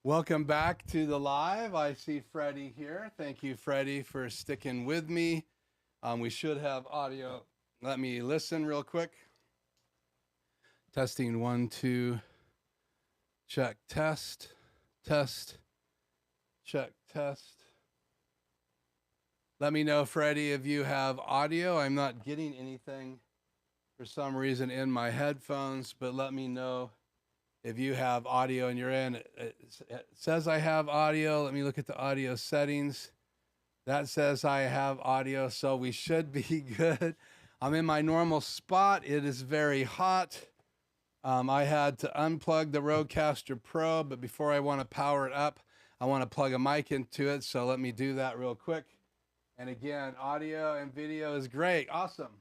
Welcome back to the live. I see Freddie here. Thank you, Freddie, for sticking with me. We should have audio. Let me listen real quick. Testing 1, 2. Check, test, test, check, test. Let me know, Freddie, if you have audio. I'm not getting anything for some reason in my headphones, but let me know if you have audio in your end. It says I have audio. Let me look at the audio settings. That says I have audio, so we should be good. I'm in my normal spot. It is very hot. I had to unplug the RodeCaster Pro, but before I want to power it up, I want to plug a mic into it, so let me do that real quick. And again, audio and video is great. Awesome.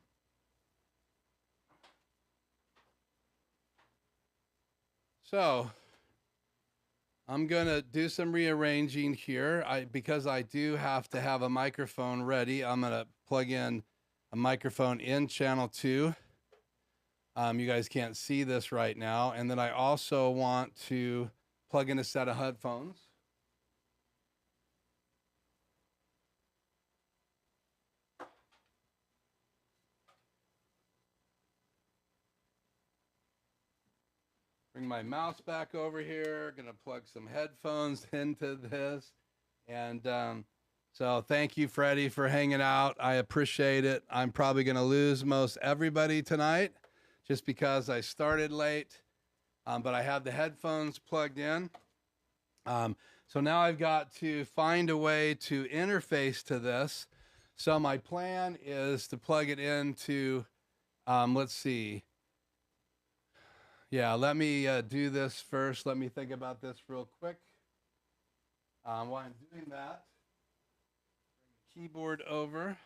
So I'm going to do some rearranging here. Because I do have to have a microphone ready, I'm going to plug in a microphone in channel 2. You guys can't see this right now. And then I also want to plug in a set of headphones. Bring my mouse back over here. Gonna plug some headphones into this. And so thank you, Freddie, for hanging out. I appreciate it. I'm probably gonna lose most everybody tonight just because I started late. But I have the headphones plugged in. So now I've got to find a way to interface to this. So my plan is to plug it into, let's see. Yeah, let me do this first. Let me think about this real quick. While I'm doing that, bring the keyboard over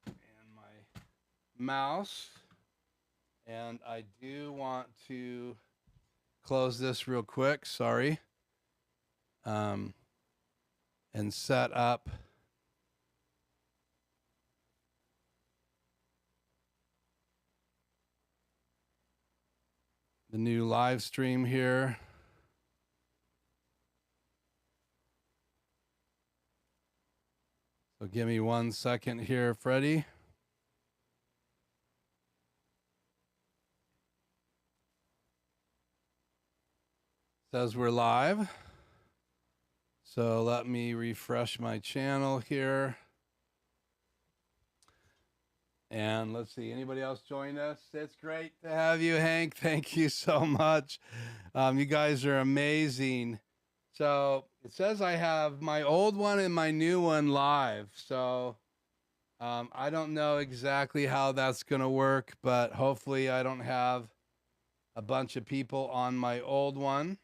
and my mouse. And I do want to close this real quick, sorry. And set up the new live stream here. So give me 1 second here, Freddie. Says we're live. So let me refresh my channel here. And let's see, anybody else join us? It's great to have you, Hank. Thank you so much. You guys are amazing. So it says I have my old one and my new one live. So I don't know exactly how that's going to work, but hopefully I don't have a bunch of people on my old one.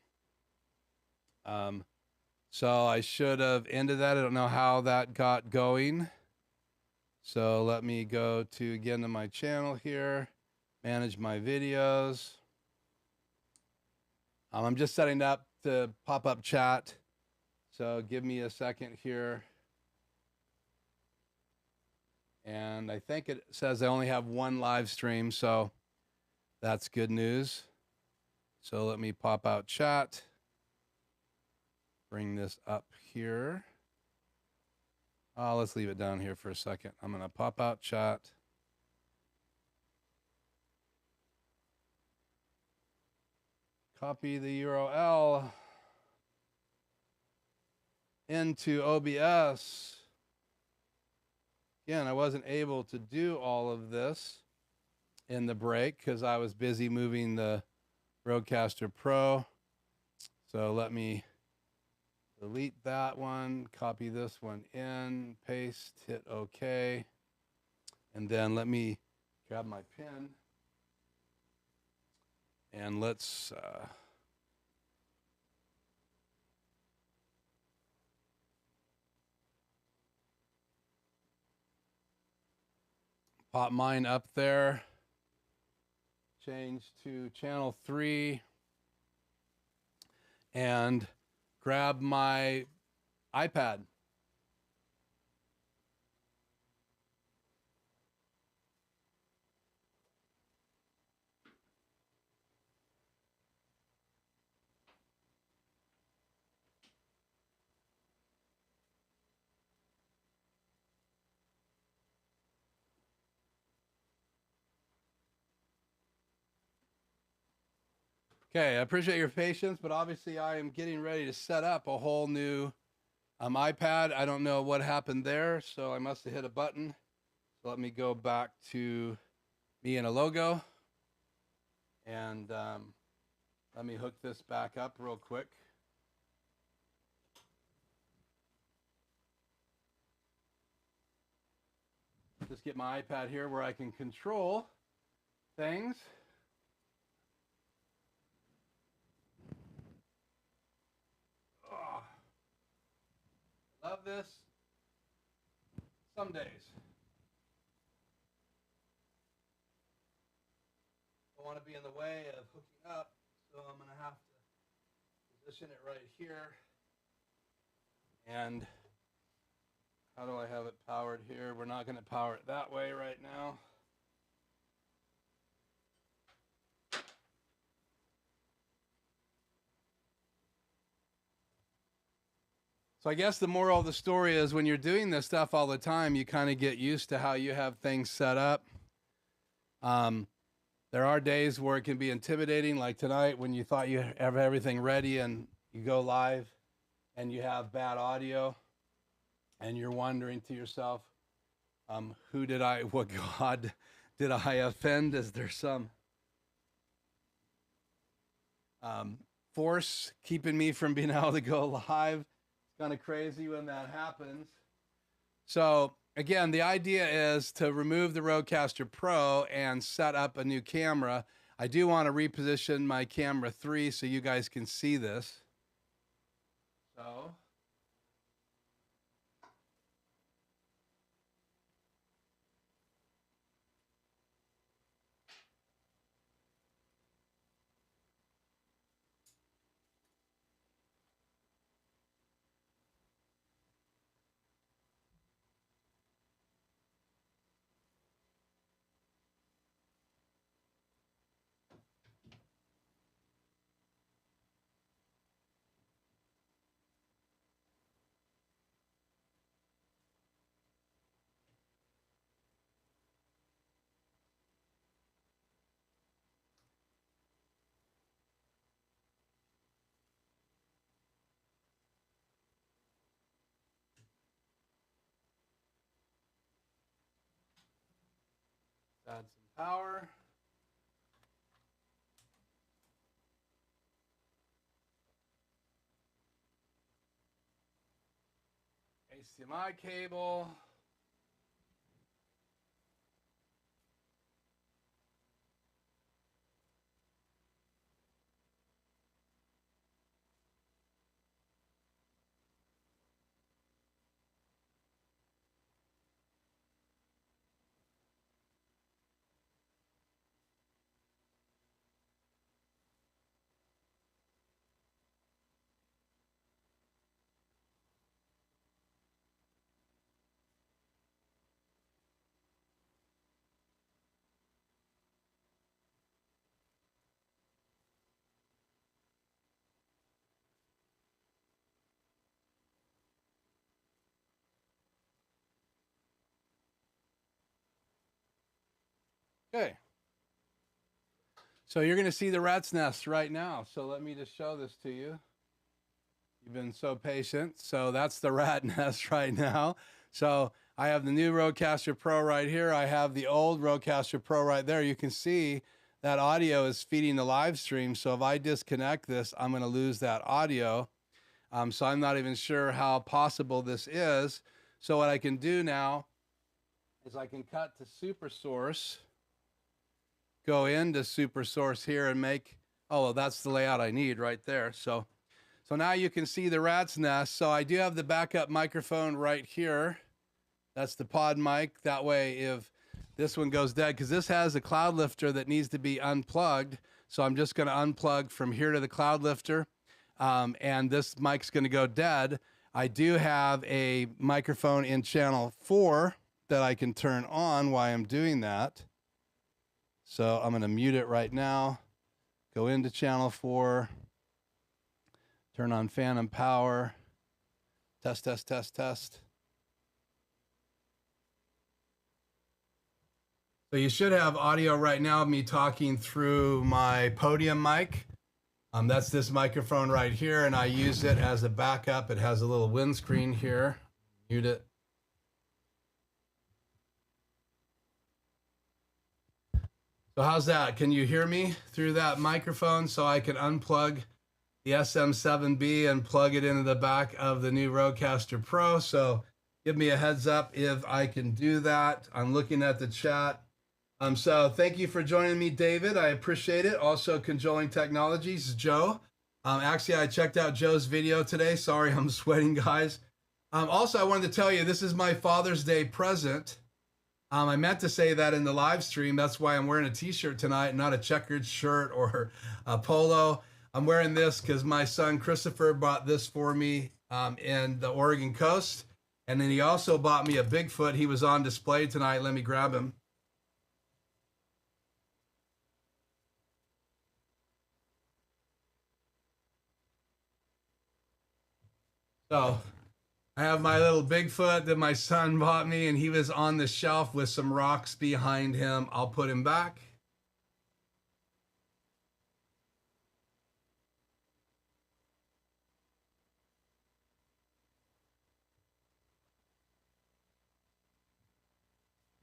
So I should have ended that. I don't know how that got going. So let me go to again to my channel here, manage my videos. I'm just setting up the pop-up chat. So give me a second here. And I think it says I only have one live stream, so that's good news. So let me pop out chat. Bring this up here. Let's leave it down here for a second. I'm going to pop out chat. Copy the URL into OBS. Again, I wasn't able to do all of this in the break because I was busy moving the RodeCaster Pro. So let me delete that one, copy this one in, paste, hit OK. And then let me grab my pen and let's pop mine up there. Change to channel 3 and grab my iPad. Okay, I appreciate your patience, but obviously I am getting ready to set up a whole new iPad. I don't know what happened there, so I must have hit a button. So let me go back to me and a logo, and let me hook this back up real quick. Just get my iPad here where I can control things. Oh, love this. Some days. Don't want to be in the way of hooking up, so I'm going to have to position it right here. And how do I have it powered here? We're not going to power it that way right now. So I guess the moral of the story is when you're doing this stuff all the time, you kind of get used to how you have things set up. There are days where it can be intimidating, like tonight when you thought you have everything ready and you go live and you have bad audio and you're wondering to yourself, what God did I offend? Is there some force keeping me from being able to go live? It's kind of crazy when that happens. So again, the idea is to remove the RodeCaster Pro and set up a new camera. I do want to reposition my camera 3 so you guys can see this. So add some power. HDMI cable. Okay. So you're going to see the rat's nest right now. So let me just show this to you. You've been so patient. So that's the rat nest right now. So I have the new RodeCaster Pro right here. I have the old RodeCaster Pro right there. You can see that audio is feeding the live stream. So if I disconnect this, I'm going to lose that audio. So I'm not even sure how possible this is. So what I can do now is I can cut to super source, go into super source here and make, oh, well, that's the layout I need right there. So now you can see the rat's nest. So I do have the backup microphone right here. That's the pod mic. That way if this one goes dead, because this has a cloud lifter that needs to be unplugged. So I'm just going to unplug from here to the cloud lifter. And this mic's going to go dead. I do have a microphone in channel 4 that I can turn on while I'm doing that. So I'm going to mute it right now. Go into channel 4. Turn on phantom power. Test, test, test, test. So you should have audio right now of me talking through my podium mic. That's this microphone right here, and I use it as a backup. It has a little windscreen here. Mute it. So how's that? Can you hear me through that microphone? So I can unplug the SM7B and plug it into the back of the new RodeCaster Pro. So give me a heads up if I can do that. I'm looking at the chat. So thank you for joining me, David. I appreciate it. Also, Conjoling Technologies, Joe. Actually, I checked out Joe's video today. Sorry, I'm sweating, guys. Also, I wanted to tell you, this is my Father's Day present. I meant to say that in the live stream. That's why I'm wearing a t-shirt tonight, not a checkered shirt or a polo. I'm wearing this because my son Christopher bought this for me in the Oregon coast. And then he also bought me a Bigfoot. He was on display tonight. Let me grab him. So I have my little Bigfoot that my son bought me, and he was on the shelf with some rocks behind him. I'll put him back.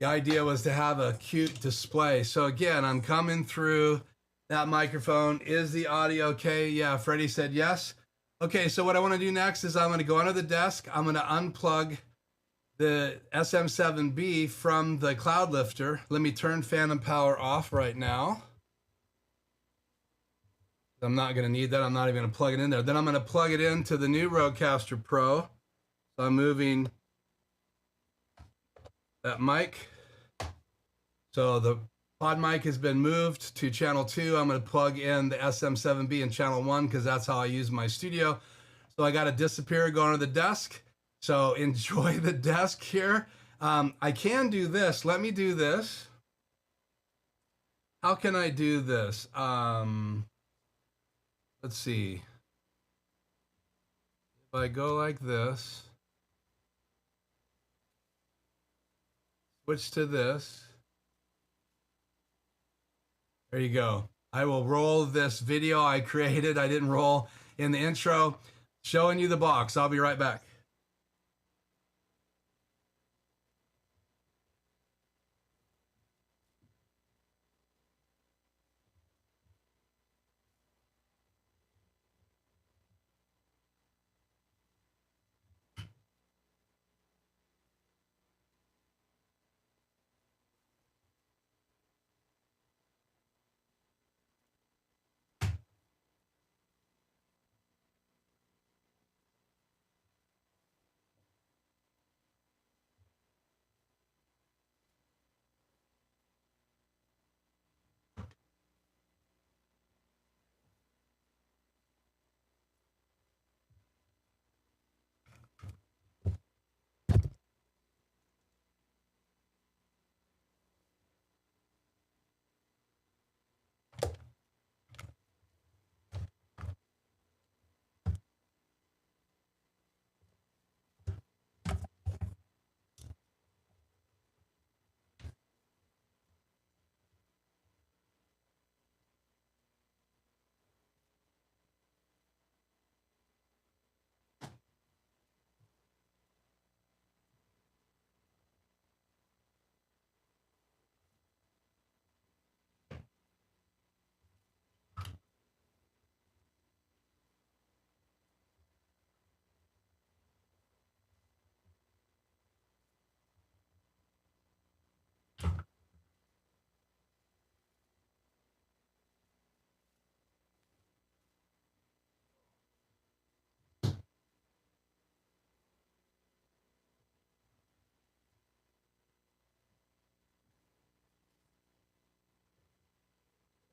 The idea was to have a cute display. So again, I'm coming through that microphone. Is the audio okay? Yeah, Freddie said yes. Okay, so what I want to do next is I'm going to go under the desk. I'm going to unplug the SM7B from the cloud lifter. Let me turn phantom power off right now. I'm not going to need that. I'm not even going to plug it in there. Then I'm going to plug it into the new RodeCaster Pro. So I'm moving that mic. So the pod mic has been moved to channel 2. I'm going to plug in the SM7B in channel 1 because that's how I use my studio. So I got to disappear, go under the desk. So enjoy the desk here. I can do this. Let me do this. How can I do this? Let's see. If I go like this, switch to this. There you go. I will roll this video I created. I didn't roll in the intro, showing you the box. I'll be right back.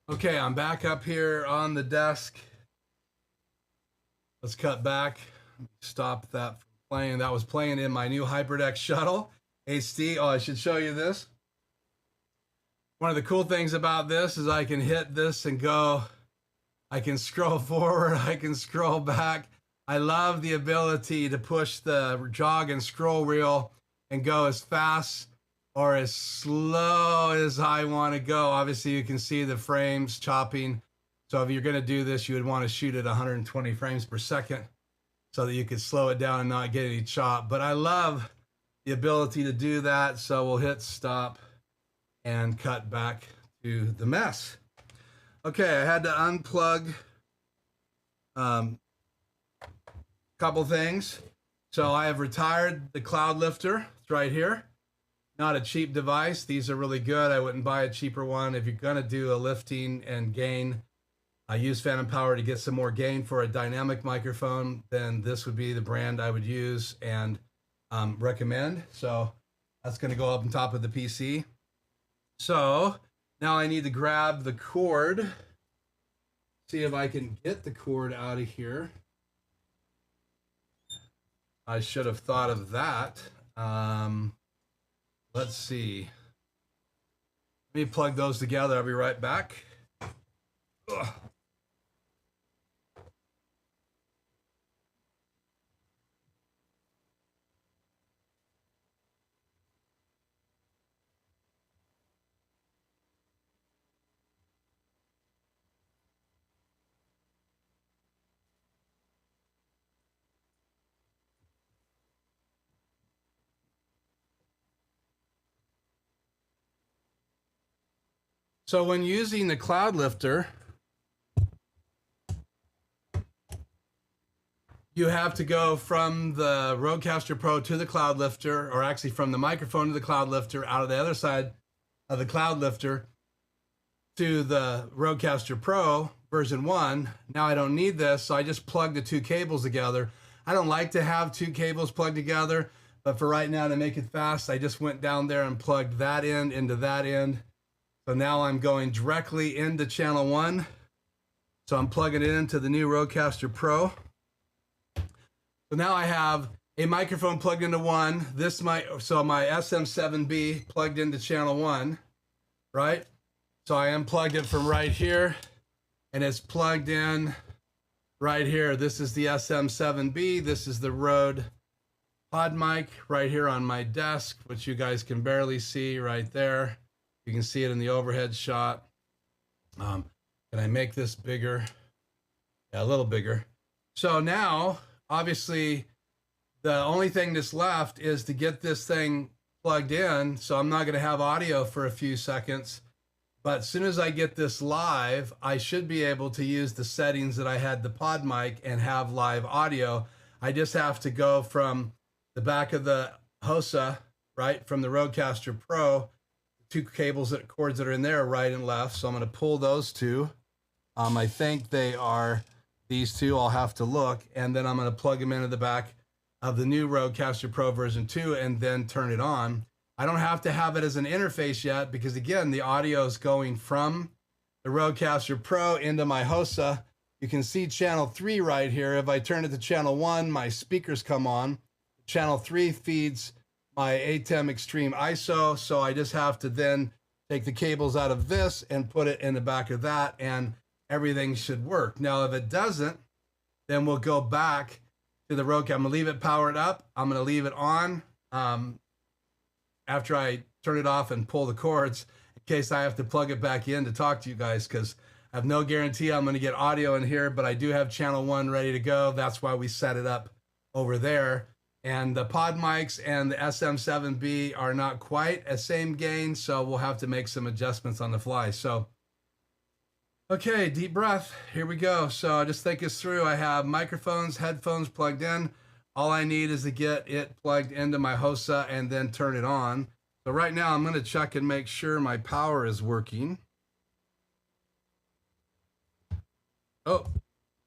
Okay, I'm back up here on the desk. Let's cut back. Stop that from playing. That was playing in my new HyperDeck shuttle HD. Oh, I should show you this. One of the cool things about this is I can hit this and go. I can scroll forward. I can scroll back. I love the ability to push the jog and scroll wheel and go as fast or as slow as I want to go. Obviously, you can see the frames chopping. So if you're going to do this, you would want to shoot at 120 frames per second so that you could slow it down and not get any chop. But I love the ability to do that. So we'll hit stop and cut back to the mess. Okay, I had to unplug a couple things. So I have retired the cloud lifter. It's right here. Not a cheap device. These are really good. I wouldn't buy a cheaper one. If you're going to do a lifting and gain, I use Phantom Power to get some more gain for a dynamic microphone, then this would be the brand I would use and recommend. So that's going to go up on top of the PC. So now I need to grab the cord. See if I can get the cord out of here. I should have thought of that. Let's see. Let me plug those together. I'll be right back. Ugh. So when using the cloud lifter, you have to go from the RodeCaster Pro to the cloud lifter, or actually from the microphone to the cloud lifter, out of the other side of the cloud lifter to the RodeCaster Pro version 1. Now I don't need this, so I just plug the two cables together. I don't like to have two cables plugged together, but for right now, to make it fast, I just went down there and plugged that end into that end. So now I'm going directly into channel 1. So I'm plugging it into the new RodeCaster Pro. So now I have a microphone plugged into 1. So my SM7B plugged into channel 1, right? So I unplugged it from right here, and it's plugged in right here. This is the SM7B. This is the Rode pod mic right here on my desk, which you guys can barely see right there. You can see it in the overhead shot. Can I make this bigger? Yeah, a little bigger. So now, obviously, the only thing that's left is to get this thing plugged in. So I'm not going to have audio for a few seconds. But as soon as I get this live, I should be able to use the settings that I had the pod mic and have live audio. I just have to go from the back of the HOSA, right, from the RodeCaster Pro, two cords that are in there, right and left. So I'm going to pull those two. I think they are these two. I'll have to look. And then I'm going to plug them into the back of the new RodeCaster Pro version 2 and then turn it on. I don't have to have it as an interface yet because, again, the audio is going from the RodeCaster Pro into my HOSA. You can see channel 3 right here. If I turn it to channel 1, my speakers come on. Channel 3 feeds my ATEM Extreme ISO, so I just have to then take the cables out of this and put it in the back of that, and everything should work. Now, if it doesn't, then we'll go back to the RodeCaster. I'm going to leave it powered up. I'm going to leave it on after I turn it off and pull the cords in case I have to plug it back in to talk to you guys, because I have no guarantee I'm going to get audio in here, but I do have channel 1 ready to go. That's why we set it up over there. And the pod mics and the SM7B are not quite a same gain, so we'll have to make some adjustments on the fly. So, okay, deep breath. Here we go. So just think this through. I have microphones, headphones plugged in. All I need is to get it plugged into my HOSA and then turn it on. So right now I'm going to check and make sure my power is working. Oh,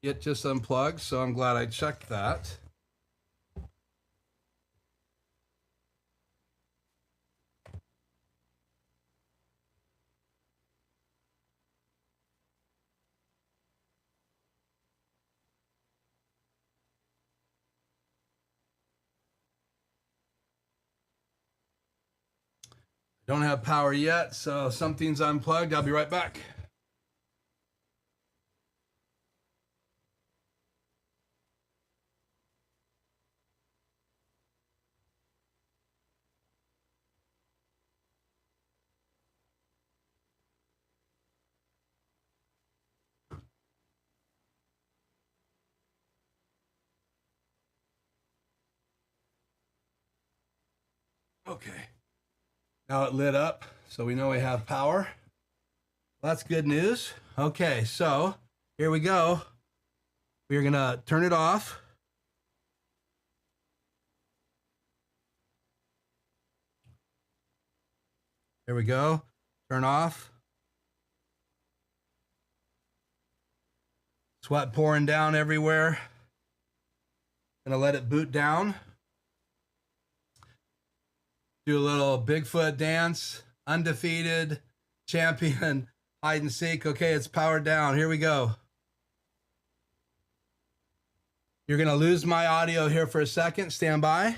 it just unplugged, so I'm glad I checked that. Don't have power yet, so something's unplugged. I'll be right back. Okay. Now it lit up, so we know we have power. Well, that's good news. Okay, so here we go. We're gonna turn it off. There we go. Turn off. Sweat pouring down everywhere. Gonna let it boot down. Do a little Bigfoot dance. Undefeated champion hide and seek. Okay, it's powered down. Here we go. You're gonna lose my audio here for a second. Stand by.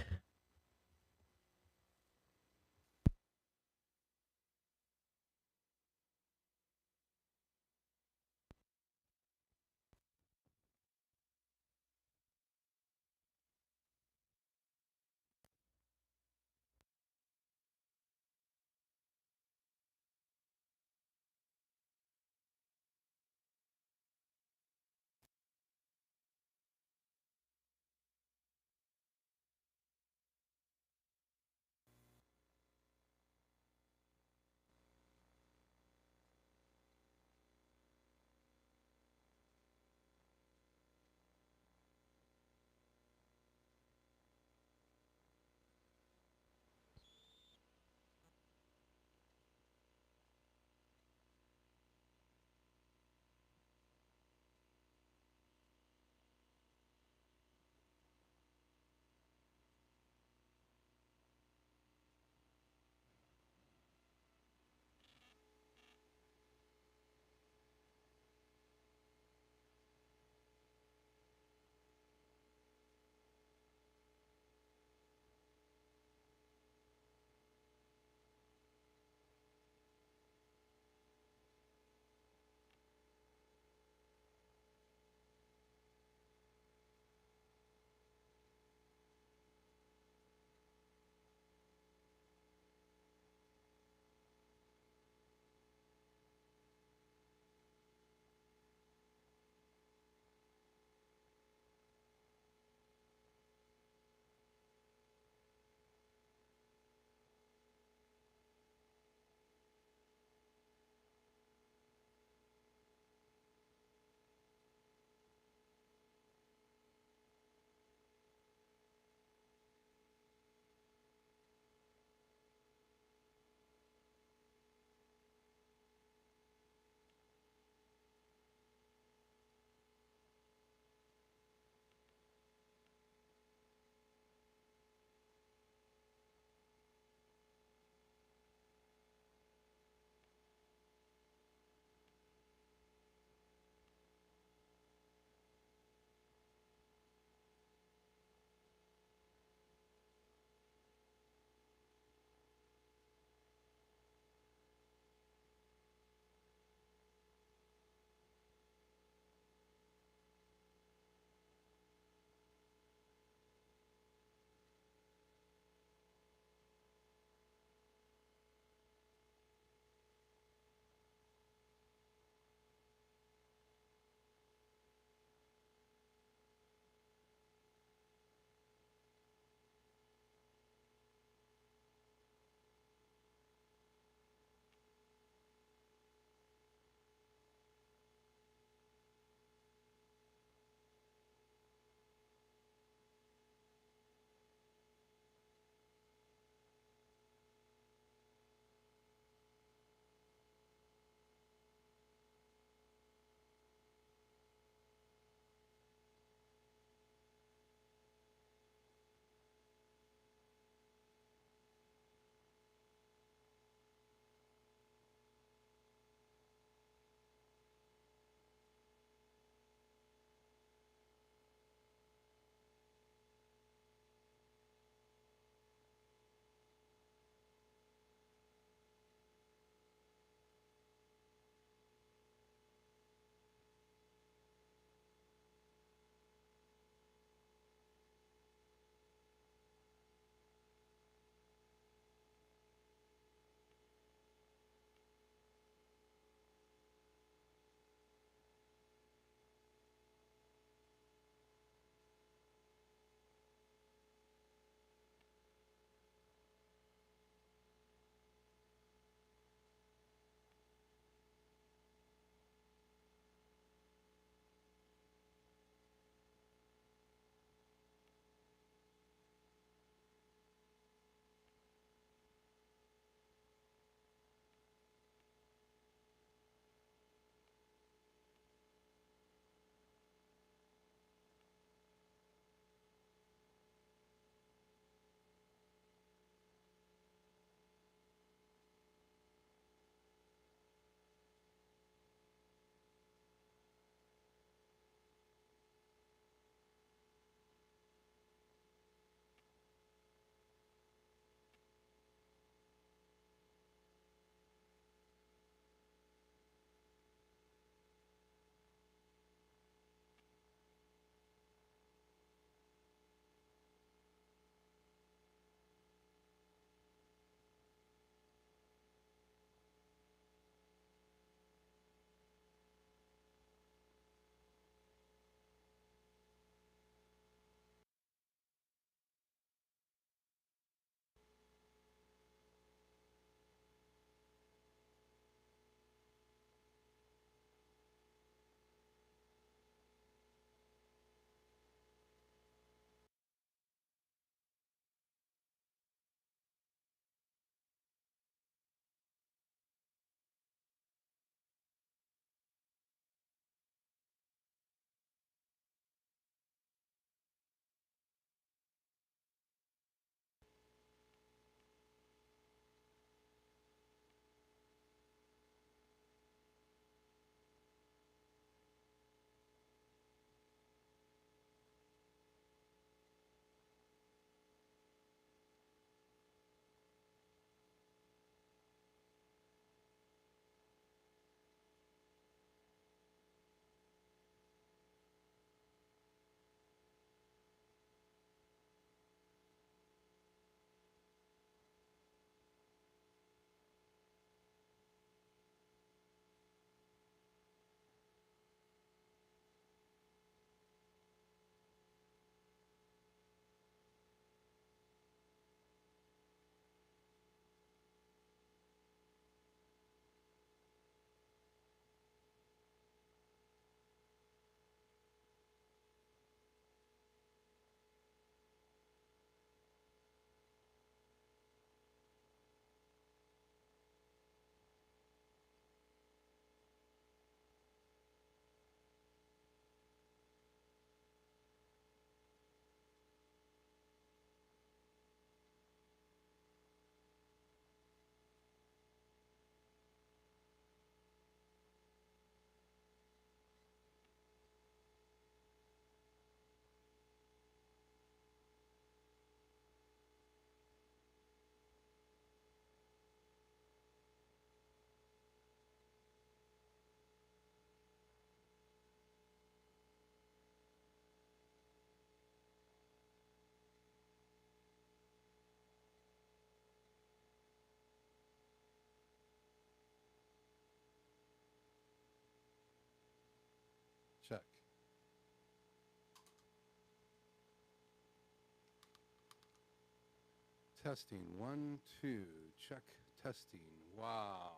testing. 1, 2. Check testing. Wow.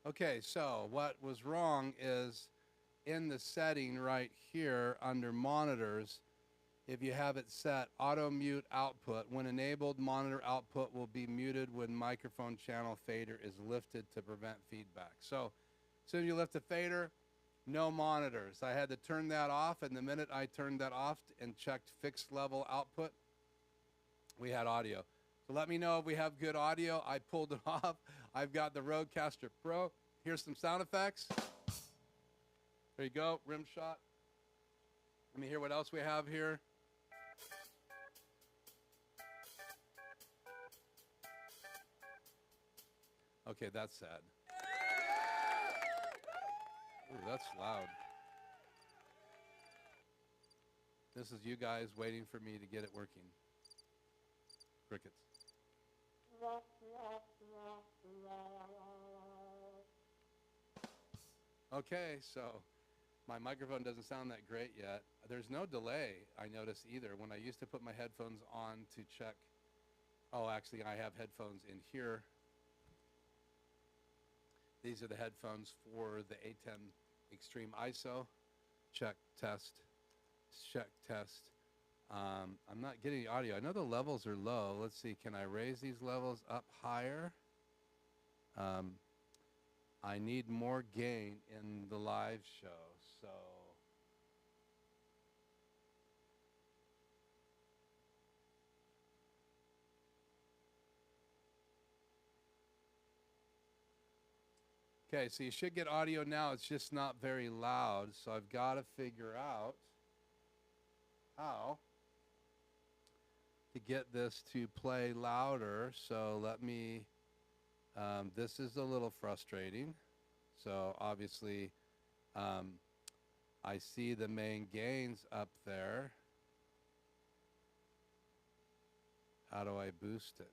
Okay, so what was wrong is in the setting right here under monitors, if you have it set auto mute output, when enabled, monitor output will be muted when microphone channel fader is lifted to prevent feedback. So as soon as you lift the fader, no monitors. I had to turn that off, and the minute I turned that off and checked fixed level output, we had audio. So let me know if we have good audio. I pulled it off. I've got the RodeCaster Pro. Here's some sound effects. There you go, rim shot. Let me hear what else we have here. Okay, that's sad. Ooh, that's loud. This is you guys waiting for me to get it working. Crickets. Okay, so my microphone doesn't sound that great yet. There's no delay, I notice, either. When I used to put my headphones on to check, oh, actually, I have headphones in here. These are the headphones for the A10 Extreme ISO. Check, test, check, test. I'm not getting the audio. I know the levels are low. Let's see, can I raise these levels up higher? I need more gain in the live show, so. Okay, so you should get audio now. It's just not very loud, so I've got to figure out how to get this to play louder. So let me, this is a little frustrating. So obviously, I see the main gains up there. How do I boost it?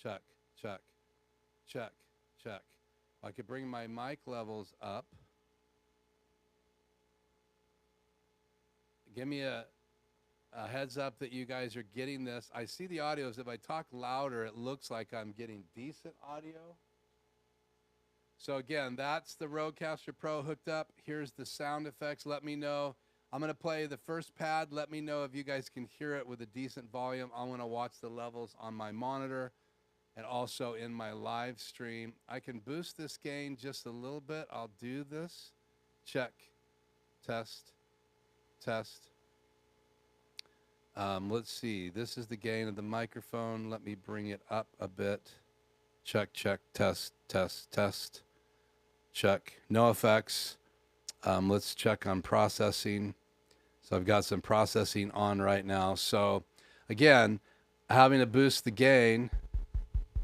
Check, check, check, check. I could bring my mic levels up. Give me a heads up that you guys are getting this. I see the audios. If I talk louder, it looks like I'm getting decent audio. So again, that's the RodeCaster Pro hooked up. Here's the sound effects. Let me know. I'm going to play the first pad. Let me know if you guys can hear it with a decent volume. I'm going to watch the levels on my monitor and also in my live stream. I can boost this gain just a little bit. I'll do this. Check, test, test. Let's see. This is the gain of the microphone. Let me bring it up a bit. Check, check, test, test, test. Check. No effects. Let's check on processing. So I've got some processing on right now. So again, having to boost the gain.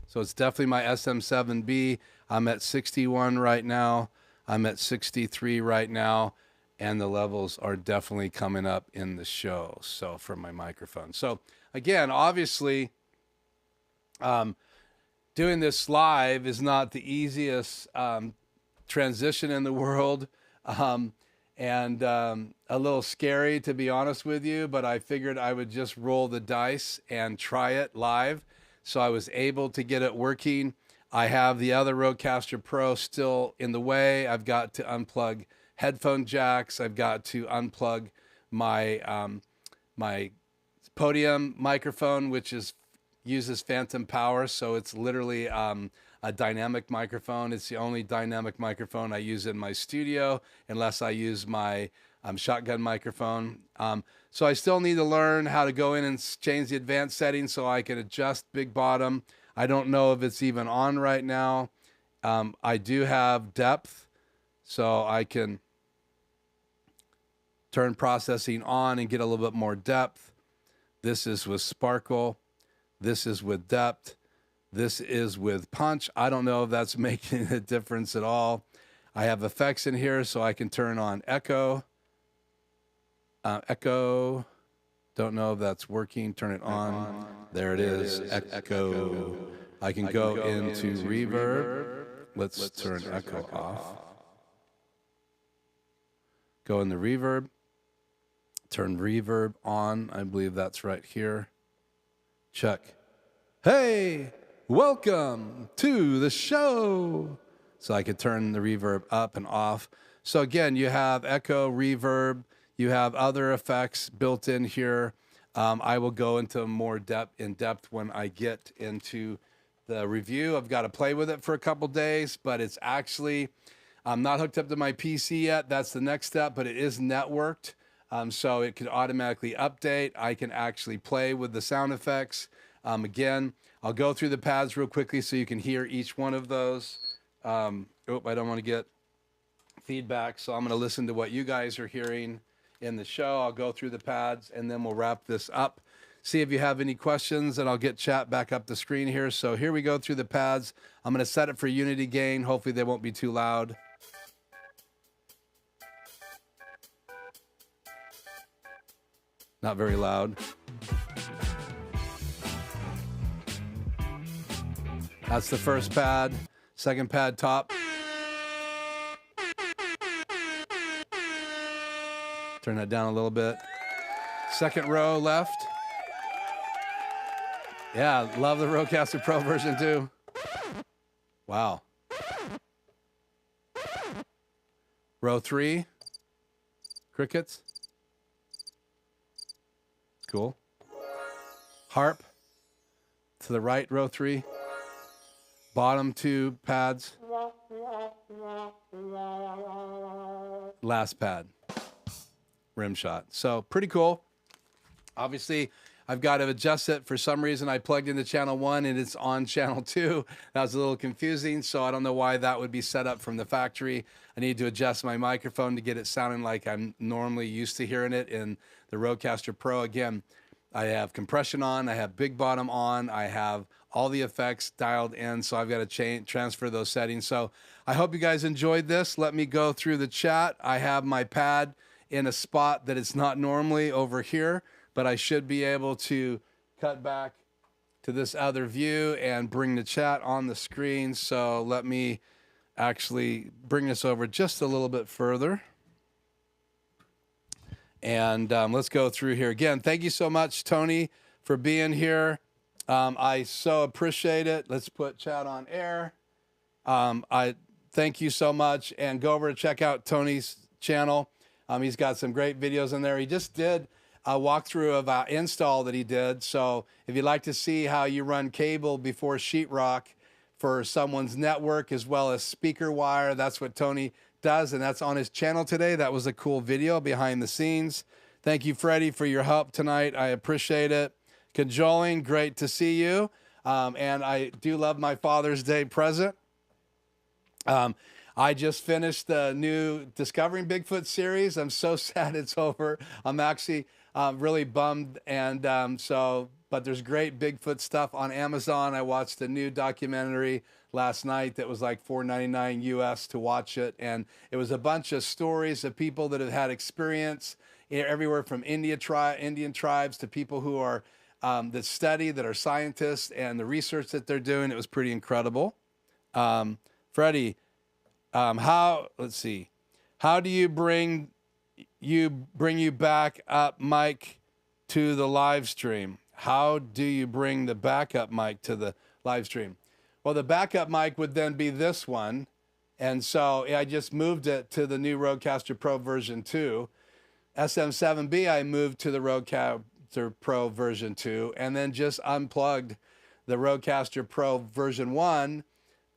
So it's definitely my SM7B. I'm at 61 right now. I'm at 63 right now. And the levels are definitely coming up in the show. So for my microphone. So again, obviously, doing this live is not the easiest transition in the world. And a little scary, to be honest with you, but I figured I would just roll the dice and try it live. So I was able to get it working. I have the other RodeCaster Pro still in the way. I've got to unplug headphone jacks. I've got to unplug my my podium microphone, which uses phantom power. So it's literally a dynamic microphone. It's the only dynamic microphone I use in my studio, unless I use my shotgun microphone. So I still need to learn how to go in and change the advanced settings so I can adjust big bottom. I don't know if it's even on right now. I do have depth, so I can turn processing on and get a little bit more depth. This is with sparkle. This is with depth. This is with punch. I don't know if that's making a difference at all. I have effects in here, so I can turn on echo. Echo. Don't know if that's working. Turn it on. There it is. Echo. I can go into reverb. Let's turn echo off. Go in the reverb. Turn reverb on. I believe that's right here. Check. Hey, welcome to the show. So I could turn the reverb up and off. So again, you have echo, reverb, you have other effects built in here. I will go into more in depth when I get into the review. I've got to play with it for a couple days, but it's actually, I'm not hooked up to my PC yet. That's the next step, but it is networked. So it can automatically update. I can actually play with the sound effects. Again, I'll go through the pads real quickly so you can hear each one of those. I don't want to get feedback, so I'm going to listen to what you guys are hearing in the show. I'll go through the pads, and then we'll wrap this up. See if you have any questions, and I'll get chat back up the screen here. So here we go through the pads. I'm going to set it for unity gain. Hopefully they won't be too loud. Not very loud. That's the first pad. Second pad top. Turn that down a little bit. Second row left. Yeah, love the RodeCaster Pro version 2. Wow. Row 3. Crickets. Cool. Harp to the right, row 3. Bottom 2 pads. Last pad. Rim shot. So pretty cool. Obviously, I've got to adjust it. For some reason, I plugged into channel 1 and it's on channel 2. That was a little confusing, so I don't know why that would be set up from the factory. I need to adjust my microphone to get it sounding like I'm normally used to hearing it in the RodeCaster Pro. Again, I have compression on, I have big bottom on, I have all the effects dialed in, so I've got to transfer those settings. So I hope you guys enjoyed this. Let me go through the chat. I have my pad in a spot that it's not normally over here, but I should be able to cut back to this other view and bring the chat on the screen. So let me actually bring this over just a little bit further. And let's go through here. Again, thank you so much, Tony, for being here. I so appreciate it. Let's put chat on air. I thank you so much. And go over to check out Tony's channel. He's got some great videos in there. He just did a walkthrough of an install that he did. So if you'd like to see how you run cable before sheetrock for someone's network as well as speaker wire, that's what Tony does, and that's on his channel today. That was a cool video behind the scenes. Thank you, Freddie, for your help tonight. I appreciate it. Cajoling, great to see you. And I do love my Father's Day present. I just finished the new Discovering Bigfoot series. I'm so sad it's over. I'm actually really bummed. And but there's great Bigfoot stuff on Amazon. I watched a new documentary last night that was like $4.99 US to watch it. And it was a bunch of stories of people that have had experience everywhere from Indian tribes to people who are that study, that are scientists, and the research that they're doing. It was pretty incredible. Freddie, how do you bring you back up mic to the live stream? How do you bring the backup mic to the live stream? Well, the backup mic would then be this one. And so I just moved it to the new RodeCaster Pro version 2. SM7B, I moved to the RodeCaster Pro version 2, and then just unplugged the RodeCaster Pro version 1,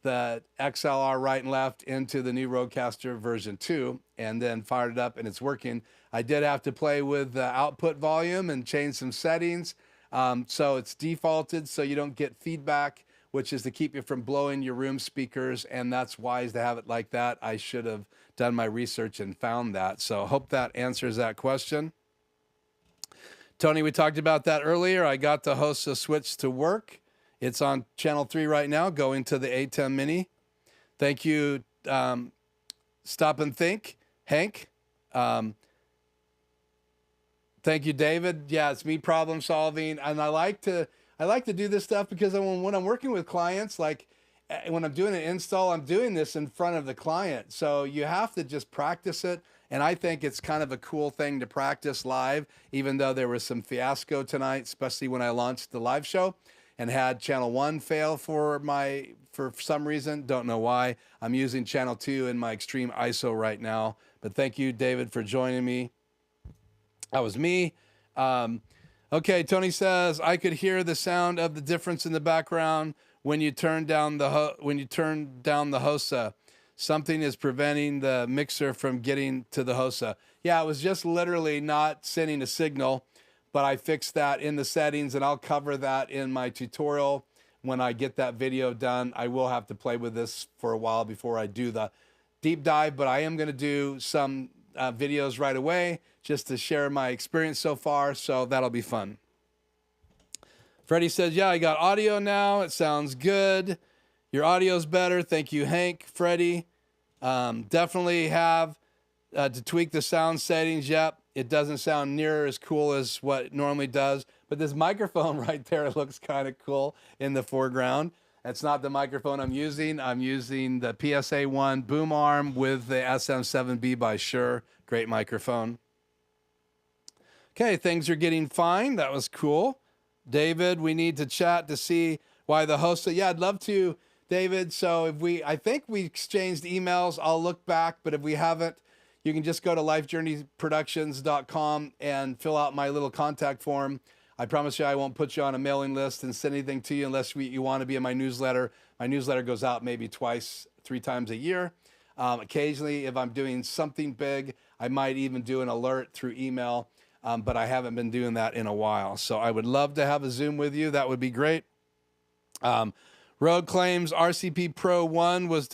the XLR right and left, into the new RodeCaster version 2, and then fired it up, and it's working. I did have to play with the output volume and change some settings. So it's defaulted so you don't get feedback, which is to keep you from blowing your room speakers, and that's wise to have it like that. I should have done my research and found that. So I hope that answers that question. Tony, we talked about that earlier. I got the host of Switch to work. It's on channel 3 right now, going to the A10 Mini. Thank you, Stop and Think, Hank. Thank you, David. Yeah, it's me problem solving, and I like to do this stuff because when I'm working with clients, like when I'm doing an install, I'm doing this in front of the client. So you have to just practice it And I think it's kind of a cool thing to practice live, even though there was some fiasco tonight, especially when I launched the live show and had channel 1 fail for some reason. Don't know why. I'm using channel 2 in my extreme ISO right now. But thank you, David, for joining me. That was me. Okay, Tony says, I could hear the sound of the difference in the background when you turn down the HOSA. Something is preventing the mixer from getting to the HOSA. Yeah, it was just literally not sending a signal, but I fixed that in the settings, and I'll cover that in my tutorial when I get that video done. I will have to play with this for a while before I do the deep dive, but I am going to do some videos right away just to share my experience so far, so that'll be fun. Freddie says, yeah, I got audio now. It sounds good. Your audio's better. Thank you, Hank. Freddie, definitely have to tweak the sound settings. Yep, it doesn't sound near as cool as what it normally does. But this microphone right there looks kind of cool in the foreground. That's not the microphone I'm using. I'm using the PSA-1 boom arm with the SM7B by Shure. Great microphone. Okay, things are getting fine. That was cool. David, we need to chat to see why the host. Yeah, I'd love to, David. So I think we exchanged emails. I'll look back, but if we haven't, you can just go to lifejourneyproductions.com and fill out my little contact form. I promise you I won't put you on a mailing list and send anything to you unless you want to be in my newsletter. My newsletter goes out maybe 2-3 times a year. Occasionally, if I'm doing something big, I might even do an alert through email, but I haven't been doing that in a while. So I would love to have a Zoom with you. That would be great. Rode claims RCP Pro 1 was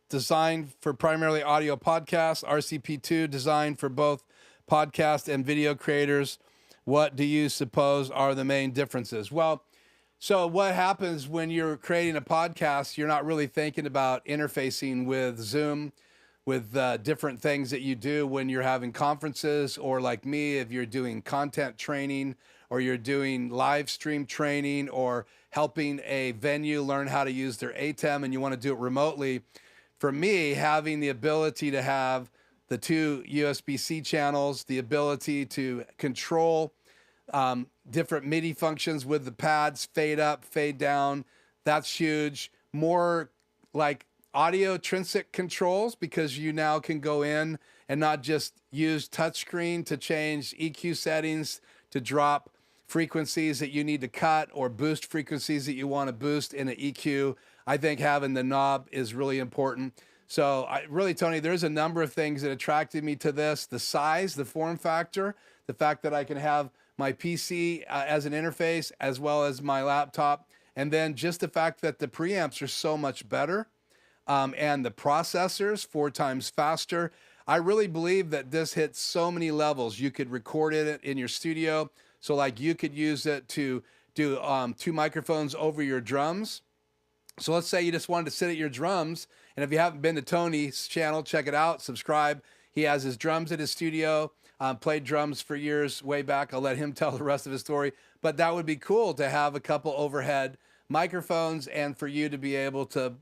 designed for primarily audio podcasts. RCP 2 designed for both podcast and video creators. What do you suppose are the main differences? Well, so what happens when you're creating a podcast, you're not really thinking about interfacing with Zoom, with different things that you do when you're having conferences, or like me, if you're doing content training, or you're doing live stream training, or helping a venue learn how to use their ATEM and you want to do it remotely. For me, having the ability to have the 2 USB-C channels, the ability to control different MIDI functions with the pads, fade up, fade down, that's huge. More like audio intrinsic controls, because you now can go in and not just use touchscreen to change EQ settings, to drop frequencies that you need to cut or boost frequencies that you want to boost in an EQ. I think having the knob is really important. So really, Tony, there's a number of things that attracted me to this. The size, the form factor, the fact that I can have my PC as an interface as well as my laptop, and then just the fact that the preamps are so much better, and the processors 4 times faster. I really believe that this hits so many levels. You could record it in your studio. So like you could use it to do 2 microphones over your drums. So let's say you just wanted to sit at your drums, and if you haven't been to Tony's channel, check it out, subscribe. He has his drums at his studio, played drums for years way back. I'll let him tell the rest of his story, but that would be cool to have a couple overhead microphones and for you to be able to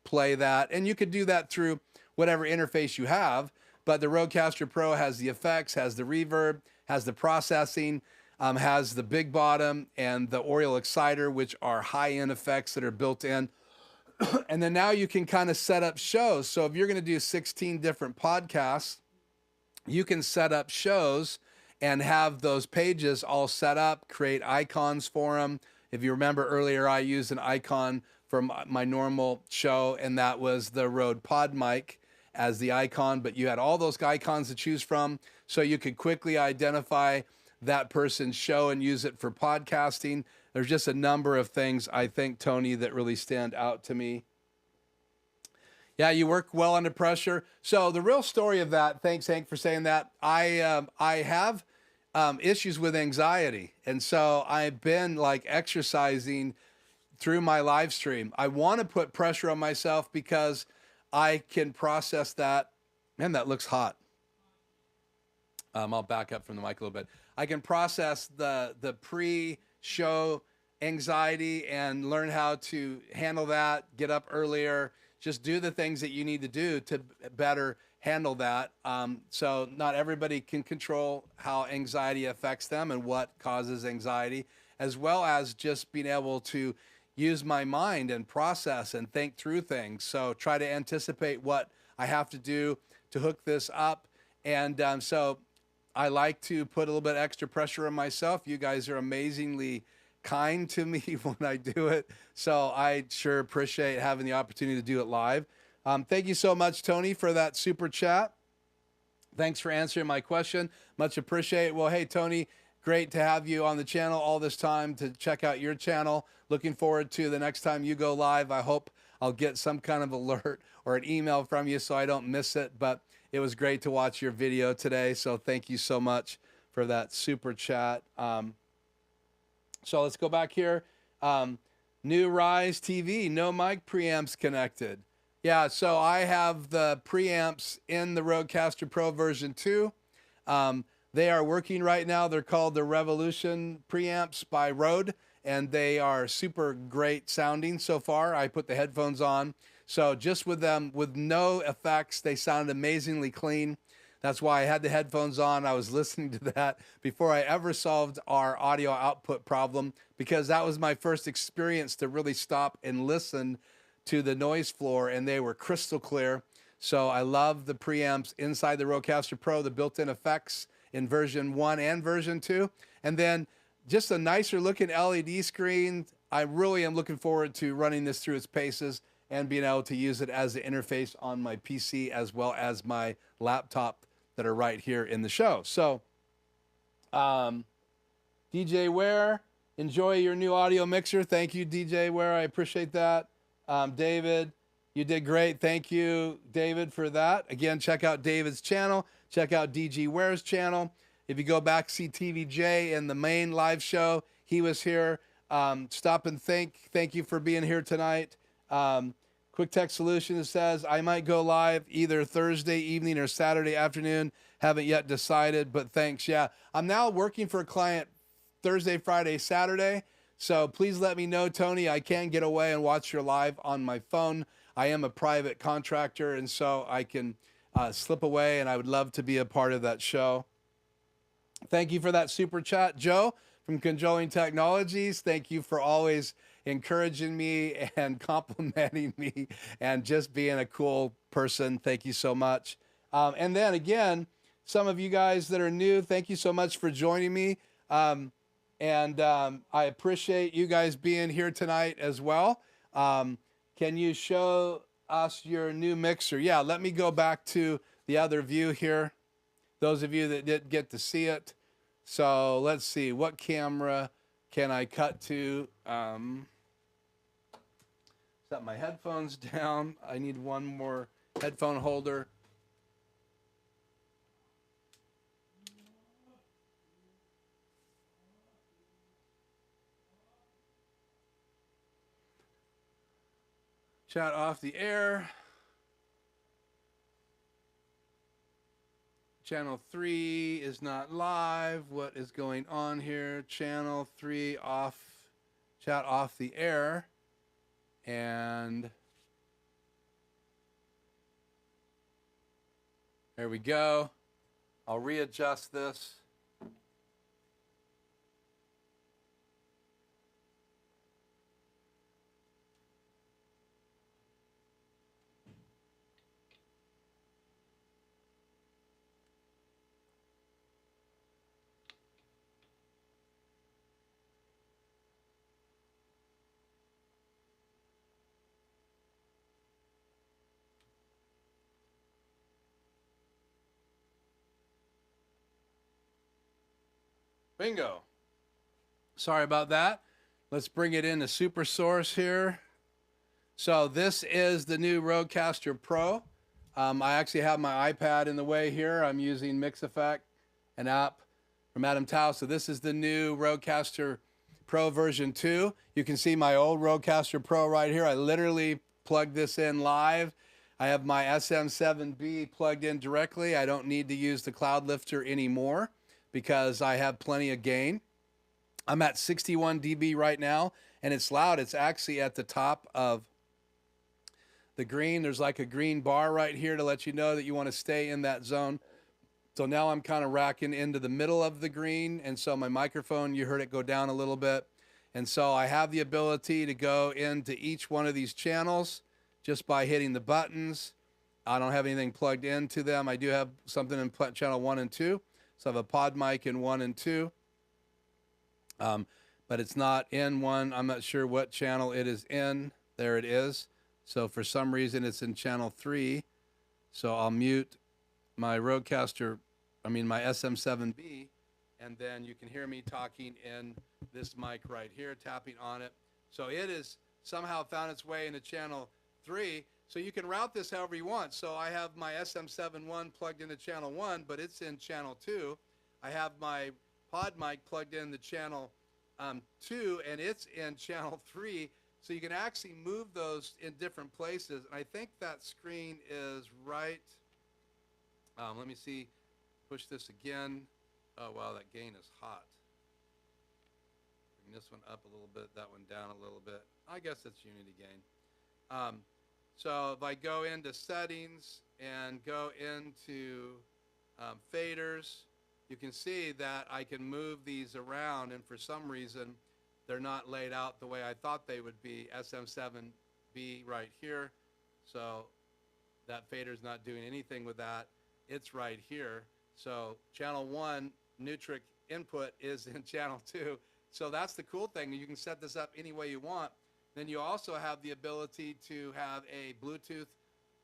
play that. And you could do that through whatever interface you have, but the RodeCaster Pro has the effects, has the reverb, has the processing, has the big bottom and the Oriole exciter, which are high-end effects that are built in. And then now you can kind of set up shows. So if you're going to do 16 different podcasts, you can set up shows and have those pages all set up, create icons for them. If you remember earlier, I used an icon for my normal show, and that was the Rode Pod Mic as the icon, but you had all those icons to choose from, so you could quickly identify that person's show and use it for podcasting. There's just a number of things, I think, Tony, that really stand out to me. Yeah, you work well under pressure. So the real story of that, thanks, Hank, for saying that. I have issues with anxiety. And so I've been like exercising through my live stream. I want to put pressure on myself because I can process that. Man, that looks hot. I'll back up from the mic a little bit. I can process the pre-show anxiety and learn how to handle that, get up earlier, just do the things that you need to do to better handle that. So not everybody can control how anxiety affects them and what causes anxiety, as well as just being able to use my mind and process and think through things. So try to anticipate what I have to do to hook this up. And so I like to put a little bit extra pressure on myself. You guys are amazingly kind to me when I do it. So I sure appreciate having the opportunity to do it live. Thank you so much, Tony, for that super chat. Thanks for answering my question. Much appreciated. Well, hey, Tony, great to have you on the channel all this time to check out your channel. Looking forward to the next time you go live. I hope I'll get some kind of alert or an email from you so I don't miss it. But it was great to watch your video today. So thank you so much for that super chat. So let's go back here. New Rise TV, no mic preamps connected. Yeah, so I have the preamps in the RodeCaster Pro version 2. They are working right now. They're called the Revolution preamps by Rode, and they are super great sounding so far. I put the headphones on. So just with them, with no effects, they sound amazingly clean. That's why I had the headphones on. I was listening to that before I ever solved our audio output problem, because that was my first experience to really stop and listen to the noise floor, and they were crystal clear. So I love the preamps inside the RodeCaster Pro, the built-in effects in version 1 and version 2. And then just a nicer looking LED screen. I really am looking forward to running this through its paces and being able to use it as the interface on my PC as well as my laptop that are right here in the show. So DJ Ware, enjoy your new audio mixer. Thank you, DJ Ware. I appreciate that. David, you did great. Thank you, David, for that. Again, check out David's channel. Check out DG Ware's channel. If you go back, see TVJ in the main live show, he was here. Stop and think. Thank you for being here tonight. Quick Tech Solutions says, I might go live either Thursday evening or Saturday afternoon. Haven't yet decided, but thanks. Yeah, I'm now working for a client Thursday, Friday, Saturday. So please let me know, Tony. I can get away and watch your live on my phone. I am a private contractor, and so I can slip away, and I would love to be a part of that show. Thank you for that super chat, Joe from Controlling Technologies. Thank you for always encouraging me and complimenting me and just being a cool person. Thank you so much. And then again, some of you guys that are new, thank you so much for joining me. I appreciate you guys being here tonight as well. Can you show us your new mixer? Yeah, let me go back to the other view here. Those of you that didn't get to see it. So let's see, what camera can I cut to? Set my headphones down. I need one more headphone holder. Chat off the air. Channel 3 is not live. What is going on here? Channel 3 off. Chat off the air. And there we go. I'll readjust this. Bingo. Sorry about that. Let's bring it into Super Source here. So this is the new RodeCaster Pro. I actually have my iPad in the way here. I'm using Mix Effect, an app from Adam Tao. So this is the new RodeCaster Pro version 2. You can see my old RodeCaster Pro right here. I literally plugged this in live. I have my SM7B plugged in directly. I don't need to use the cloud lifter anymore because I have plenty of gain. I'm at 61 dB right now, and it's loud. It's actually at the top of the green. There's like a green bar right here to let you know that you want to stay in that zone. So now I'm kind of racking into the middle of the green. And so my microphone, you heard it go down a little bit. And so I have the ability to go into each one of these channels just by hitting the buttons. I don't have anything plugged into them. I do have something in channel 1 and 2. So I have a pod mic in 1 and 2. But it's not in 1. I'm not sure what channel it is in. There it is. So for some reason it's in channel 3. So I'll mute my RodeCaster, my SM7B, and then you can hear me talking in this mic right here, tapping on it. So it has somehow found its way into channel 3. So you can route this however you want. So I have my SM7I plugged into channel 1, but it's in channel 2. I have my pod mic plugged into channel 2, and it's in channel 3. So you can actually move those in different places. And I think that screen is right. Let me see. Push this again. Oh, wow, that gain is hot. Bring this one up a little bit, that one down a little bit. I guess it's unity gain. So if I go into settings and go into faders, you can see that I can move these around, and for some reason they're not laid out the way I thought they would be. SM7B right here, so that fader's not doing anything with that. It's right here. So channel 1 Nutric input is in channel 2. So that's the cool thing. You can set this up any way you want. Then you also have the ability to have a Bluetooth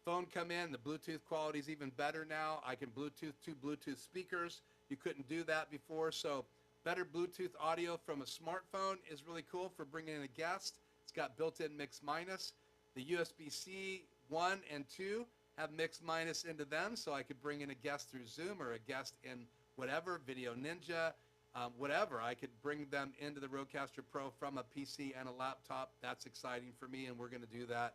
phone come in. The Bluetooth quality is even better now. I can Bluetooth 2 Bluetooth speakers. You couldn't do that before. So better Bluetooth audio from a smartphone is really cool for bringing in a guest. It's got built-in mix minus. The USB-C 1 and 2 have mix minus into them, so I could bring in a guest through Zoom or a guest in whatever, Video Ninja, whatever. I could bring them into the RodeCaster Pro from a PC and a laptop. That's exciting for me, and we're going to do that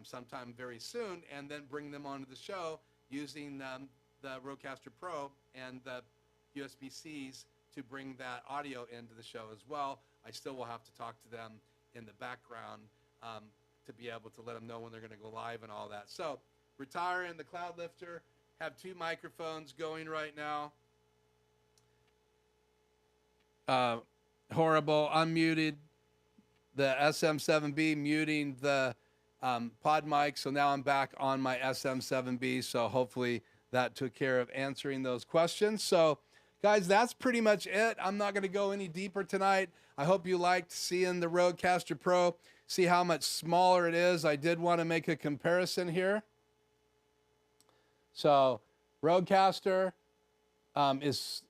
sometime very soon, and then bring them onto the show using the RodeCaster Pro and the USB-Cs to bring that audio into the show as well. I still will have to talk to them in the background to be able to let them know when they're going to go live and all that. So retiring the Cloud Lifter, have 2 microphones going right now. Horrible, unmuted the SM7B, muting the pod mic. So now I'm back on my SM7B. So hopefully that took care of answering those questions. So guys, that's pretty much it. I'm not going to go any deeper tonight. I hope you liked seeing the RodeCaster Pro, see how much smaller it is. I did want to make a comparison here. So RodeCaster is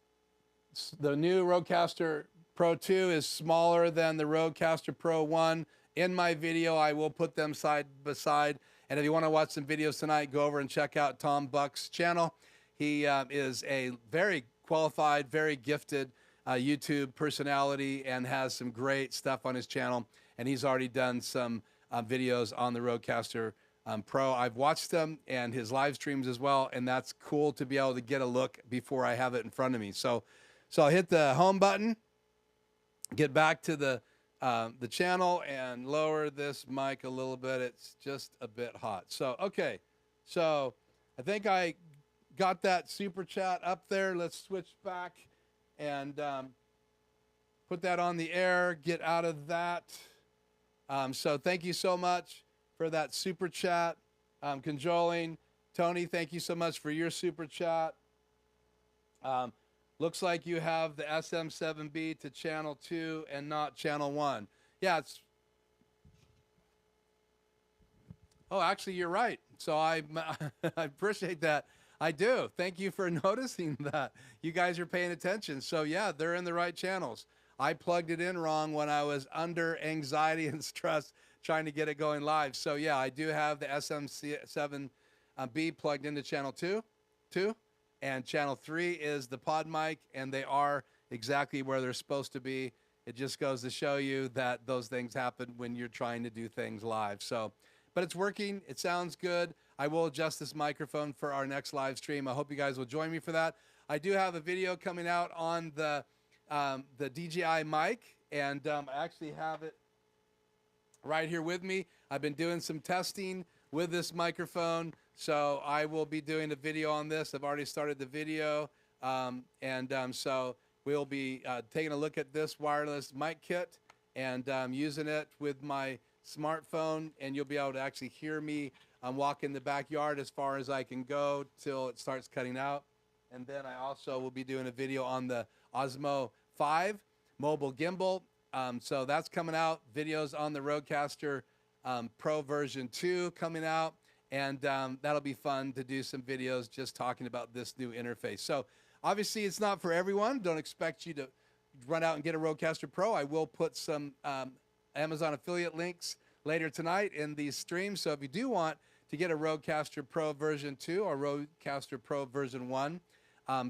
the new RodeCaster Pro 2 is smaller than the RodeCaster Pro 1. In my video, I will put them side by side. And if you want to watch some videos tonight, go over and check out Tom Buck's channel. He is a very qualified, very gifted YouTube personality and has some great stuff on his channel. And he's already done some videos on the RodeCaster Pro. I've watched them and his live streams as well, and that's cool to be able to get a look before I have it in front of me. So I'll hit the home button, get back to the channel, and lower this mic a little bit. It's just a bit hot. So okay, so I think I got that super chat up there. Let's switch back and put that on the air. Get out of that. So thank you so much for that super chat. Cajoling. Tony, thank you so much for your super chat. Looks like you have the SM7B to channel 2 and not channel 1. Yeah, it's... Oh, actually, you're right. So I appreciate that. I do. Thank you for noticing that. You guys are paying attention. So yeah, they're in the right channels. I plugged it in wrong when I was under anxiety and stress trying to get it going live. So yeah, I do have the SM7B plugged into channel 2, and channel 3 is the pod mic, and they are exactly where they're supposed to be. It just goes to show you that those things happen when you're trying to do things live. So, but it's working. It sounds good. I will adjust this microphone for our next live stream. I hope you guys will join me for that. I do have a video coming out on the DJI mic, and I actually have it right here with me. I've been doing some testing with this microphone. So I will be doing a video on this. I've already started the video. So we'll be taking a look at this wireless mic kit and using it with my smartphone, and you'll be able to actually hear me walk in the backyard as far as I can go till it starts cutting out. And then I also will be doing a video on the Osmo 5 mobile gimbal. So that's coming out. Videos on the RodeCaster Pro version 2 coming out. And that'll be fun to do some videos just talking about this new interface. So obviously it's not for everyone. Don't expect you to run out and get a RodeCaster Pro. I will put some Amazon affiliate links later tonight in these streams. So if you do want to get a RodeCaster Pro version 2 or RodeCaster Pro version 1,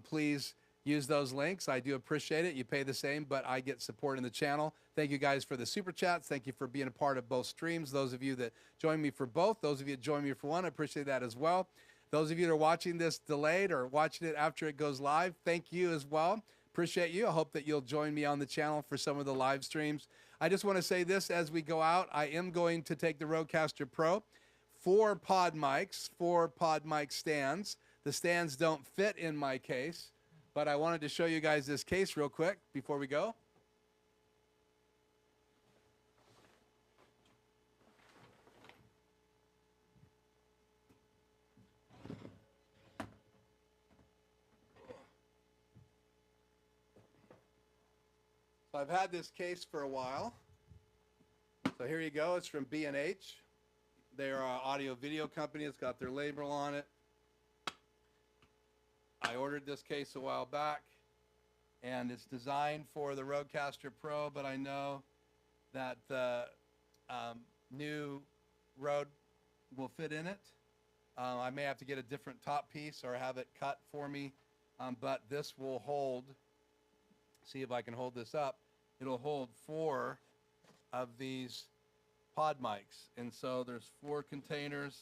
please use those links. I do appreciate it. You pay the same, but I get support in the channel. Thank you guys for the super chats. Thank you for being a part of both streams. Those of you that join me for both, those of you that join me for one, I appreciate that as well. Those of you that are watching this delayed or watching it after it goes live, thank you as well. Appreciate you. I hope that you'll join me on the channel for some of the live streams. I just want to say this as we go out. I am going to take the RodeCaster Pro, 4 pod mic stands. The stands don't fit in my case, but I wanted to show you guys this case real quick before we go. So I've had this case for a while. So here you go. It's from B&H. They're an audio video company. It's got their label on it. I ordered this case a while back, and it's designed for the RodeCaster Pro, but I know that the new Rode will fit in it. I may have to get a different top piece or have it cut for me, but this will hold, see if I can hold this up, it'll hold 4 of these pod mics. And so there's 4 containers.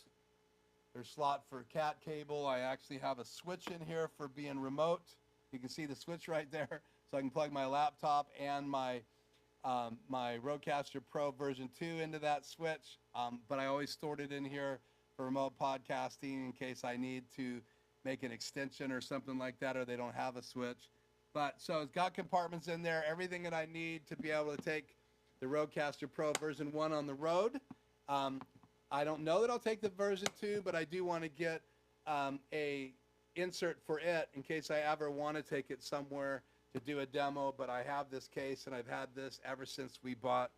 There's slot for cat cable. I actually have a switch in here for being remote. You can see the switch right there. So I can plug my laptop and my RodeCaster Pro version 2 into that switch. But I always stored it in here for remote podcasting in case I need to make an extension or something like that, or they don't have a switch. But so it's got compartments in there, everything that I need to be able to take the RodeCaster Pro version 1 on the road. I don't know that I'll take the version 2, but I do want to get a insert for it in case I ever want to take it somewhere to do a demo. But I have this case, and I've had this ever since we bought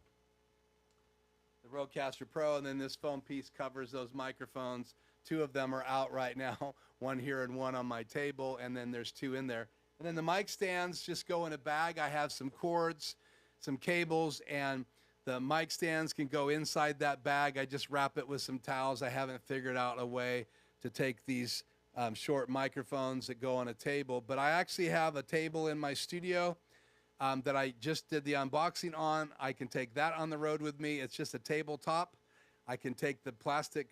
the RodeCaster Pro, and then this foam piece covers those microphones. 2 of them are out right now, 1 here and 1 on my table, and then there's 2 in there. And then the mic stands just go in a bag. I have some cords, some cables, and the mic stands can go inside that bag. I just wrap it with some towels. I haven't figured out a way to take these short microphones that go on a table. But I actually have a table in my studio that I just did the unboxing on. I can take that on the road with me. It's just a tabletop. I can take the plastic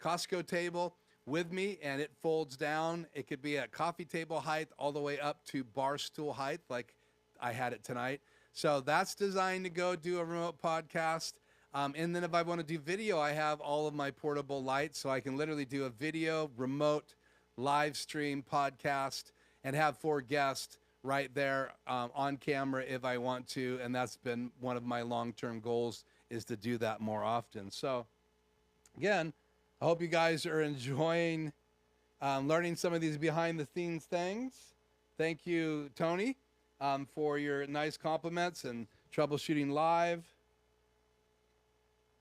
Costco table with me, and it folds down. It could be at coffee table height all the way up to bar stool height like I had it tonight. So that's designed to go do a remote podcast. And then if I want to do video, I have all of my portable lights, so I can literally do a video, remote, live stream podcast, and have 4 guests right there on camera if I want to. And that's been one of my long-term goals, is to do that more often. So again, I hope you guys are enjoying learning some of these behind-the-scenes things. Thank you, Tony, for your nice compliments and troubleshooting live.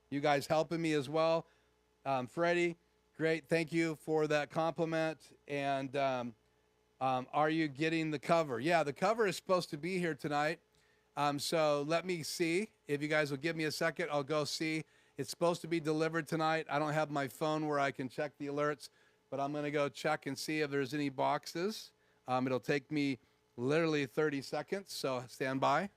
You guys helping me as well. Freddie, great. Thank you for that compliment. And are you getting the cover? Yeah, the cover is supposed to be here tonight. So let me see. If you guys will give me a second, I'll go see. It's supposed to be delivered tonight. I don't have my phone where I can check the alerts, but I'm going to go check and see if there's any boxes. It'll take me literally 30 seconds, so stand by.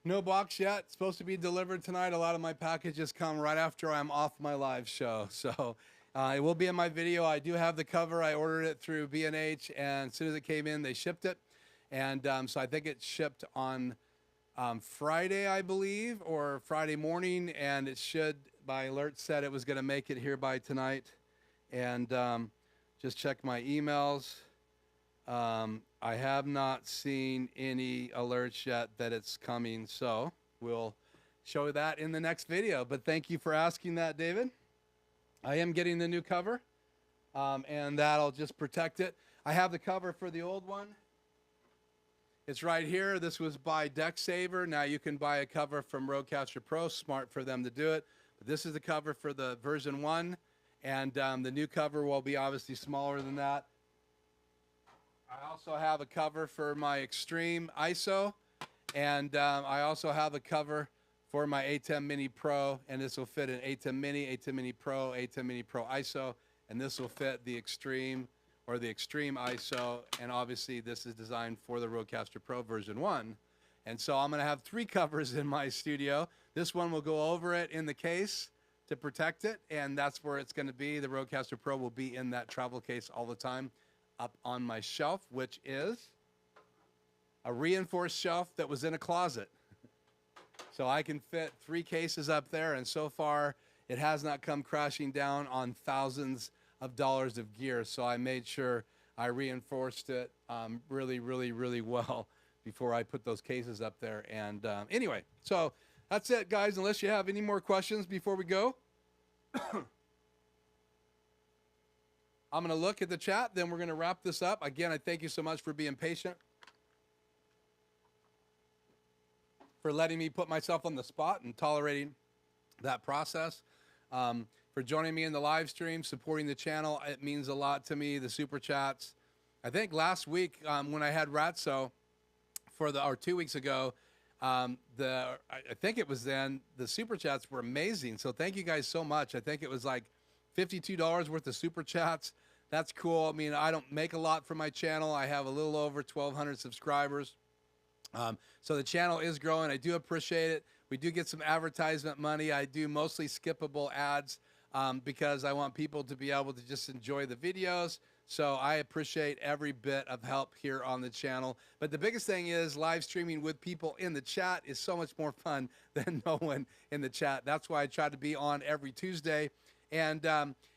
No box yet. It's supposed to be delivered tonight. A lot of my packages come right after I'm off my live show. So it will be in my video. I do have the cover. I ordered it through B&H, and as soon as it came in, they shipped it. And so I think it shipped on Friday, I believe, or Friday morning. And it should, my alert said it was going to make it here by tonight. And just check my emails. I have not seen any alerts yet that it's coming, so we'll show that in the next video. But thank you for asking that, David. I am getting the new cover, and that'll just protect it. I have the cover for the old one. It's right here. This was by DeckSaver. Now you can buy a cover from RodeCaster Pro. Smart for them to do it. But this is the cover for the version 1, and the new cover will be obviously smaller than that. I also have a cover for my Extreme ISO, and I also have a cover for my ATEM Mini Pro, and this will fit an ATEM Mini, ATEM Mini Pro, ATEM Mini Pro ISO, and this will fit the Extreme or the Extreme ISO, and obviously this is designed for the RodeCaster Pro version 1. And so I'm going to have 3 covers in my studio. This one will go over it in the case to protect it, and that's where it's going to be. The RodeCaster Pro will be in that travel case all the time, up on my shelf, which is a reinforced shelf that was in a closet. So I can fit 3 cases up there, and so far it has not come crashing down on thousands of dollars of gear. So I made sure I reinforced it really, really, really well before I put those cases up there. And anyway, so that's it, guys, unless you have any more questions before we go. I'm going to look at the chat, then we're going to wrap this up. Again, I thank you so much for being patient, for letting me put myself on the spot and tolerating that process, for joining me in the live stream, supporting the channel. It means a lot to me, the super chats. I think last week when I had Ratso or 2 weeks ago, I think it was then, the super chats were amazing. So thank you guys so much. I think it was like $52 worth of super chats. That's cool. I mean, I don't make a lot for my channel. I have a little over 1,200 subscribers. So the channel is growing. I do appreciate it. We do get some advertisement money. I do mostly skippable ads because I want people to be able to just enjoy the videos. So I appreciate every bit of help here on the channel. But the biggest thing is live streaming with people in the chat is so much more fun than no one in the chat. That's why I try to be on every Tuesday. And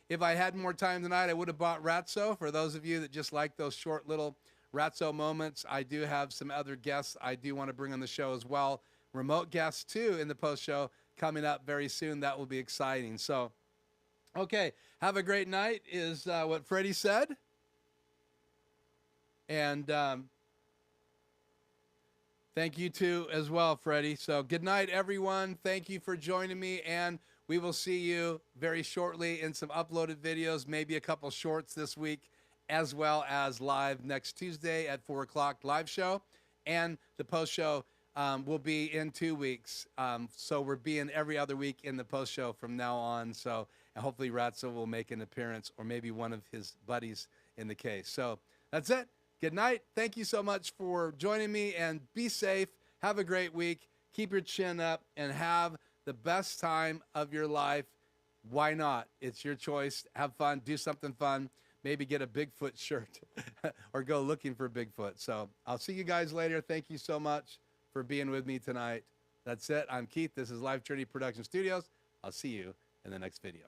if I had more time tonight, I would have bought Ratso. For those of you that just like those short little Ratso moments, I do have some other guests I do want to bring on the show as well. Remote guests, too, in the post-show coming up very soon. That will be exciting. So, okay, have a great night is what Freddie said. And thank you, too, as well, Freddie. So good night, everyone. Thank you for joining me, and we will see you very shortly in some uploaded videos, maybe a couple shorts this week, as well as live next Tuesday at 4 o'clock live show. And the post show will be in 2 weeks. So we're being every other week in the post show from now on. So and hopefully Ratso will make an appearance, or maybe one of his buddies in the case. So that's it. Good night. Thank you so much for joining me, and be safe. Have a great week. Keep your chin up and have the best time of your life. Why not? It's your choice. Have fun. Do something fun. Maybe get a Bigfoot shirt or go looking for Bigfoot. So I'll see you guys later. Thank you so much for being with me tonight. That's it. I'm Keith. This is Life Journey Production Studios. I'll see you in the next video.